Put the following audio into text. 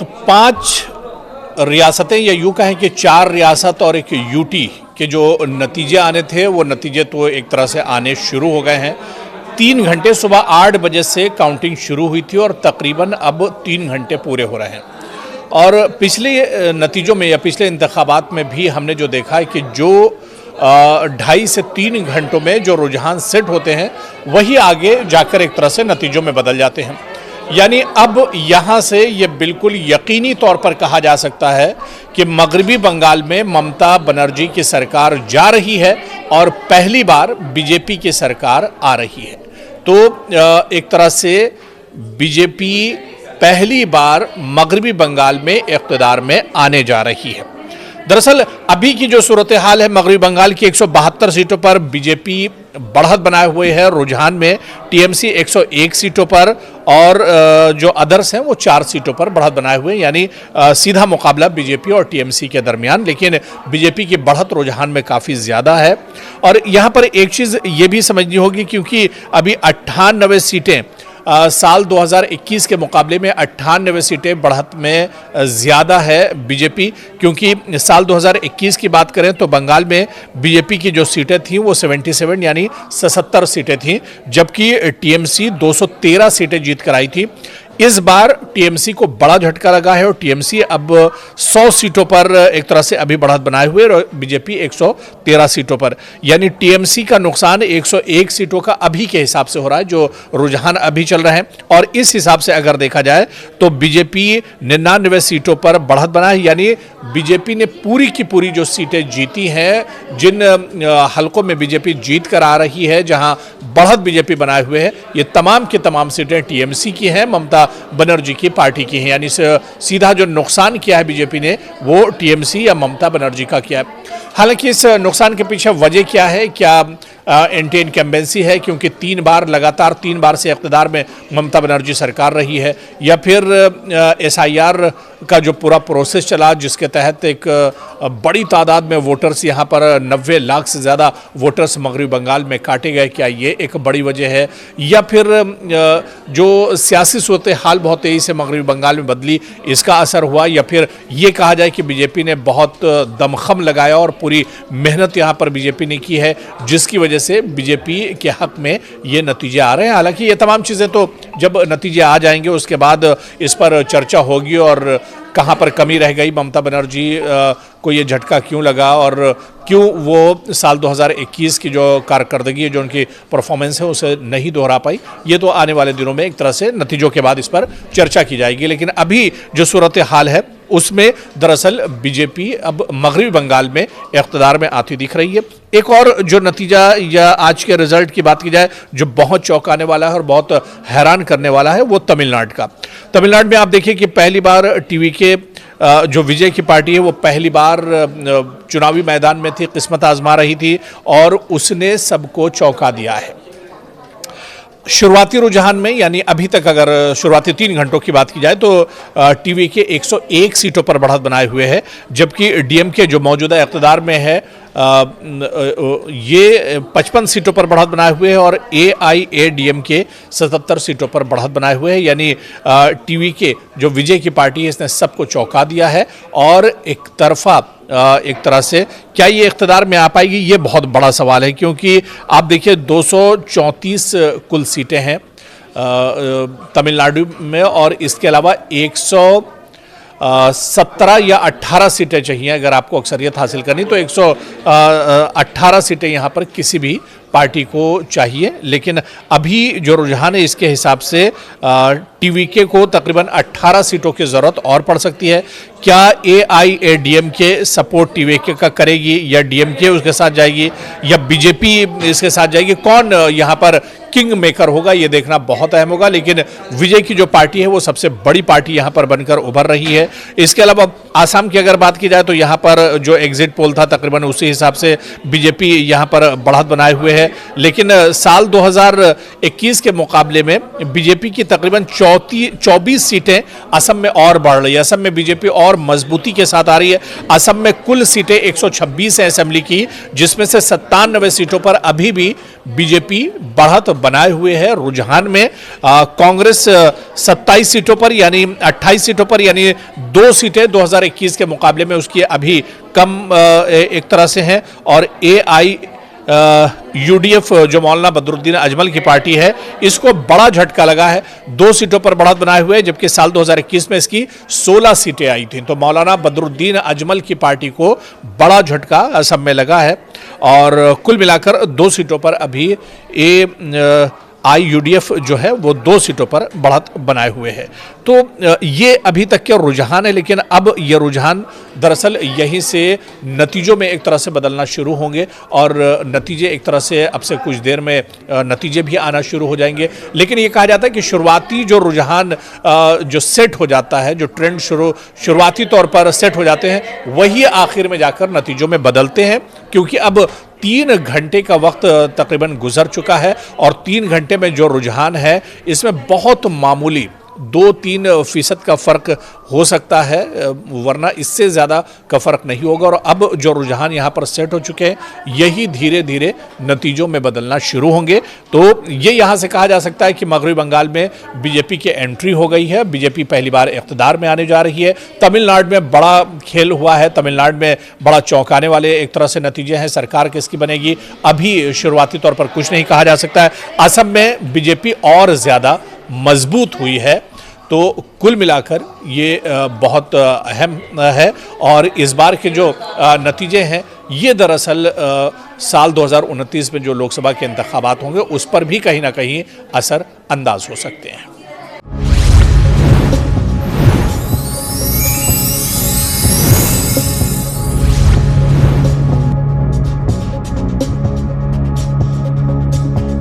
तो 5 रियासतें या यूँ कहें कि 4 रियासत और एक यूटी के जो नतीजे आने थे वो नतीजे तो एक तरह से आने शुरू हो गए हैं। 3 घंटे सुबह 8 बजे से काउंटिंग शुरू हुई थी और तकरीबन अब 3 घंटे पूरे हो रहे हैं। और पिछले नतीजों में या पिछले इंतखाबात में भी हमने जो देखा है कि जो 2.5 से 3 घंटों में जो रुझान सेट होते हैं वही आगे जाकर एक तरह से नतीजों में बदल जाते हैं। यानी अब यहाँ से ये बिल्कुल यकीनी तौर पर कहा जा सकता है कि मगरबी बंगाल में ममता बनर्जी की सरकार जा रही है और पहली बार बीजेपी की सरकार आ रही है। तो एक तरह से बीजेपी पहली बार मगरबी बंगाल में इक़्तिदार में आने जा रही है। दरअसल अभी की जो सूरत हाल है, मगरबी बंगाल की 172 सीटों पर बीजेपी बढ़त बनाए हुए है। रुझान में टीएमसी 101 सीटों पर और जो अदर्स हैं वो 4 सीटों पर बढ़त बनाए हुए हैं, यानी सीधा मुकाबला बीजेपी और टीएमसी के दरमियान। लेकिन बीजेपी की बढ़त रुझान में काफ़ी ज़्यादा है। और यहाँ पर एक चीज़ ये भी समझनी होगी, क्योंकि अभी 98 सीटें साल 2021 के मुकाबले में 98 सीटें बढ़त में ज़्यादा है बीजेपी, क्योंकि साल 2021 की बात करें तो बंगाल में बीजेपी की जो सीटें थीं वो 77 यानी 77 सीटें थीं, जबकि टीएमसी 213 सीटें जीत कर आई थी। इस बार टीएमसी को बड़ा झटका लगा है और टीएमसी अब 100 सीटों पर एक तरह से अभी बढ़त बनाए हुए और बीजेपी 113 सीटों पर, यानी टीएमसी का नुकसान 101 सीटों का अभी के हिसाब से हो रहा है, जो रुझान अभी चल रहे हैं। और इस हिसाब से अगर देखा जाए तो बीजेपी 99 सीटों पर बढ़त बनाए, यानी बीजेपी ने पूरी की पूरी जो सीटें जीती हैं, जिन हलकों में बीजेपी जीत कर आ रही है, जहां बढ़त बीजेपी बनाए हुए है, ये तमाम की तमाम सीटें टीएमसी की हैं, ममता बनर्जी की पार्टी की हैं। यानी सीधा जो नुकसान किया है बीजेपी ने वो टीएमसी या ममता बनर्जी का किया है। हालांकि इस नुकसान के पीछे वजह क्या है? क्या एंटी इनकम्बेंसी है, क्योंकि 3 बार से इक़्तिदार में ममता बनर्जी सरकार रही है, या फिर एसआईआर का जो पूरा प्रोसेस चला जिसके तहत एक बड़ी तादाद में वोटर्स यहाँ पर 90 लाख से ज़्यादा वोटर्स मगरबी बंगाल में काटे गए, क्या ये एक बड़ी वजह है? या फिर जो सियासी सूरत हाल बहुत तेज़ी से मगरबी बंगाल में बदली, इसका असर हुआ? या फिर ये कहा जाए कि बीजेपी ने बहुत दमखम लगाया और पूरी मेहनत यहाँ पर बीजेपी ने की है, जिसकी वजह से बीजेपी के हक में ये नतीजे आ रहे हैं? हालांकि ये तमाम चीज़ें तो जब नतीजे आ जाएंगे उसके बाद इस पर चर्चा होगी और कहाँ पर कमी रह गई, ममता बनर्जी को ये झटका क्यों लगा और क्यों वो साल 2021 की जो कारकर्दगी है, जो उनकी परफॉर्मेंस है, उसे नहीं दोहरा पाई। ये तो आने वाले दिनों में एक तरह से नतीजों के बाद इस पर चर्चा की जाएगी। लेकिन अभी जो सूरत हाल है उसमें दरअसल बीजेपी अब मगरबी बंगाल में इक़्तिदार में आती दिख रही है। एक और जो नतीजा या आज के रिजल्ट की बात की जाए जो बहुत चौंकाने वाला है और बहुत हैरान करने वाला है, वो तमिलनाडु का। तमिलनाडु में आप देखिए कि पहली बार टीवी के जो विजय की पार्टी है वो पहली बार चुनावी मैदान में थी, किस्मत आजमा रही थी और उसने सबको चौंका दिया है। शुरुआती रुझान में, यानी अभी तक अगर शुरुआती 3 घंटों की बात की जाए तो टीवी के 101 सीटों पर बढ़त बनाए हुए है, जबकि डीएमके जो मौजूदा इक़्तिदार में है ये 55 सीटों पर बढ़त बनाए हुए हैं और एआईएडीएमके 77 सीटों पर बढ़त बनाए हुए हैं। यानी टीवी के जो विजय की पार्टी है इसने सबको चौंका दिया है और एक तरफा एक तरह से क्या ये इक़्तिदार में आ पाएगी, ये बहुत बड़ा सवाल है। क्योंकि आप देखिए 234 कुल सीटें हैं तमिलनाडु में और इसके अलावा 117 या 18 सीटें चाहिए अगर आपको अक्सरियत हासिल करनी, तो 118 सीटें यहाँ पर किसी भी पार्टी को चाहिए। लेकिन अभी जो रुझान है इसके हिसाब से टीवीके को तकरीबन 18 सीटों की ज़रूरत और पड़ सकती है। क्या एआईएडीएमके सपोर्ट टीवीके का करेगी या डीएमके उसके साथ जाएगी या बीजेपी इसके साथ जाएगी? कौन यहाँ पर किंग मेकर होगा ये देखना बहुत अहम होगा। लेकिन विजय की जो पार्टी है वो सबसे बड़ी पार्टी यहाँ पर बनकर उभर रही है। इसके अलावा आसाम की अगर बात की जाए तो यहाँ पर जो एग्जिट पोल था तकरीबन उसी हिसाब से बीजेपी यहाँ पर बढ़त बनाए हुए है। है, लेकिन साल 2021 के मुकाबले में बीजेपी की तकरीबन 24 सीटें असम में और बढ़ रही है। असम में बीजेपी और मजबूती के साथ आ रही है। असम में कुल सीटें 126 है असेंबली की, जिसमें से 97 सीटों पर अभी भी बीजेपी बढ़त बनाए हुए है। रुझान में कांग्रेस 27 सीटों पर यानी 28 सीटों पर यानी 2 सीटें 2021 के मुकाबले में उसकी अभी कम एक तरह से हैं, और यूडीएफ जो मौलाना बदरुद्दीन अजमल की पार्टी है, इसको बड़ा झटका लगा है। 2 सीटों पर बढ़त बनाए हुए, जबकि साल 2021 में इसकी 16 सीटें आई थी। तो मौलाना बदरुद्दीन अजमल की पार्टी को बड़ा झटका असम में लगा है, और कुल मिलाकर 2 सीटों पर अभी यूडीएफ जो है वो 2 सीटों पर बढ़त बनाए हुए है। तो ये अभी तक के रुझान है, लेकिन अब ये रुझान दरअसल यहीं से नतीजों में एक तरह से बदलना शुरू होंगे, और नतीजे एक तरह से अब से कुछ देर में नतीजे भी आना शुरू हो जाएंगे। लेकिन ये कहा जाता है कि शुरुआती जो रुझान जो सेट हो जाता है, जो ट्रेंड शुरुआती तौर पर सेट हो जाते हैं, वही आखिर में जाकर नतीजों में बदलते हैं, क्योंकि अब 3 घंटे का वक्त तकरीबन गुजर चुका है, और 3 घंटे में जो रुझान है इसमें बहुत मामूली 2-3% का फर्क हो सकता है, वरना इससे ज़्यादा का फर्क नहीं होगा। और अब जो रुझान यहाँ पर सेट हो चुके हैं, यही धीरे धीरे नतीजों में बदलना शुरू होंगे। तो ये यहाँ से कहा जा सकता है कि मगरबी बंगाल में बीजेपी की एंट्री हो गई है। बीजेपी पहली बार इक़्तिदार में आने जा रही है। तमिलनाडु में बड़ा खेल हुआ है, तमिलनाडु में बड़ा चौंकाने वाले एक तरह से नतीजे हैं। सरकार किसकी बनेगी अभी शुरुआती तौर पर कुछ नहीं कहा जा सकता है। असम में बीजेपी और ज़्यादा मजबूत हुई है। तो कुल मिलाकर ये बहुत अहम है, और इस बार के जो नतीजे हैं ये दरअसल साल 2029 में जो लोकसभा के इंतखाबात होंगे उस पर भी कहीं ना कहीं असर अंदाज हो सकते हैं।